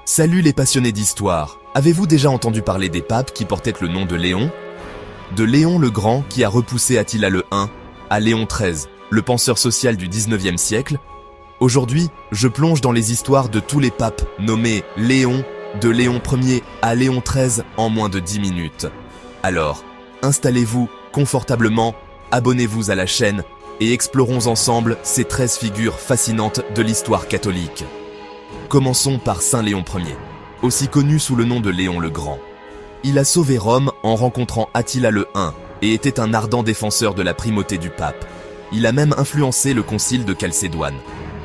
Salut les passionnés d'histoire. Avez-vous déjà entendu parler des papes qui portaient le nom de Léon? De Léon le Grand qui a repoussé Attila le I à Léon XIII, le penseur social du 19e siècle. Aujourd'hui, je plonge dans les histoires de tous les papes nommés Léon, de Léon Ier à Léon XIII en moins de 10 minutes. Alors, installez-vous confortablement, abonnez-vous à la chaîne et explorons ensemble ces 13 figures fascinantes de l'histoire catholique. Commençons par Saint Léon Ier, aussi connu sous le nom de Léon le Grand. Il a sauvé Rome en rencontrant Attila le I et était un ardent défenseur de la primauté du pape. Il a même influencé le concile de Chalcédoine.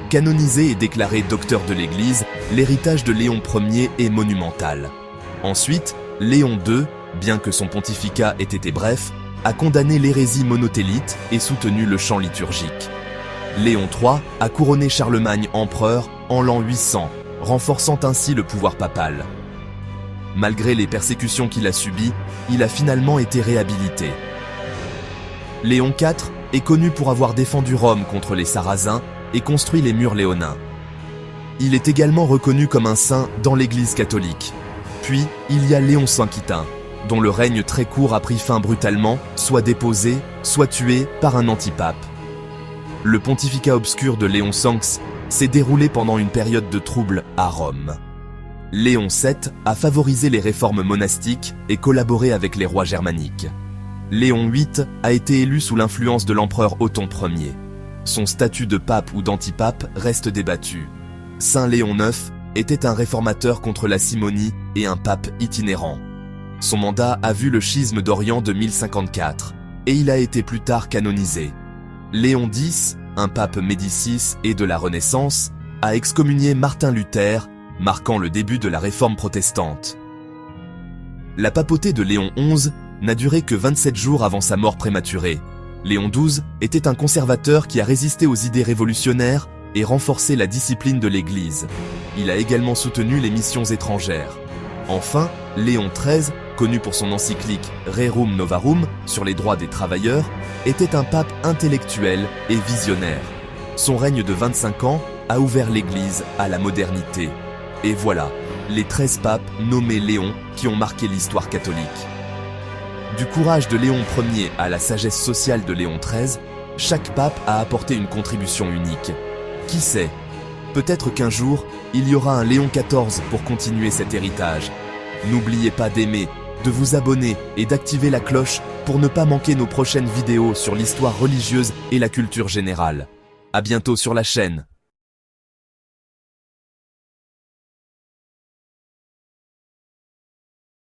Canonisé et déclaré docteur de l'Église, l'héritage de Léon Ier est monumental. Ensuite, Léon II, bien que son pontificat ait été bref, a condamné l'hérésie monothélique et soutenu le chant liturgique. Léon III a couronné Charlemagne empereur en l'an 800, renforçant ainsi le pouvoir papal. Malgré les persécutions qu'il a subies, il a finalement été réhabilité. Léon IV est connu pour avoir défendu Rome contre les Sarrasins et construit les murs léonins. Il est également reconnu comme un saint dans l'Église catholique. Puis, il y a Léon Saint-Quitin, dont le règne très court a pris fin brutalement, soit déposé, soit tué par un antipape. Le pontificat obscur de Léon Sanx s'est déroulé pendant une période de troubles à Rome. Léon VII a favorisé les réformes monastiques et collaboré avec les rois germaniques. Léon VIII a été élu sous l'influence de l'empereur Othon Ier. Son statut de pape ou d'antipape reste débattu. Saint Léon IX était un réformateur contre la simonie et un pape itinérant. Son mandat a vu le schisme d'Orient de 1054 et il a été plus tard canonisé. Léon X, un pape Médicis et de la Renaissance, a excommunié Martin Luther, marquant le début de la réforme protestante. La papauté de Léon XI n'a duré que 27 jours avant sa mort prématurée. Léon XII était un conservateur qui a résisté aux idées révolutionnaires et renforcé la discipline de l'Église. Il a également soutenu les missions étrangères. Enfin, Léon XIII, connu pour son encyclique Rerum Novarum sur les droits des travailleurs, était un pape intellectuel et visionnaire. Son règne de 25 ans a ouvert l'Église à la modernité. Et voilà, les 13 papes nommés Léon qui ont marqué l'histoire catholique. Du courage de Léon Ier à la sagesse sociale de Léon XIII, chaque pape a apporté une contribution unique. Qui sait, peut-être qu'un jour, il y aura un Léon XIV pour continuer cet héritage. N'oubliez pas d'aimer, de vous abonner et d'activer la cloche pour ne pas manquer nos prochaines vidéos sur l'histoire religieuse et la culture générale. À bientôt sur la chaîne.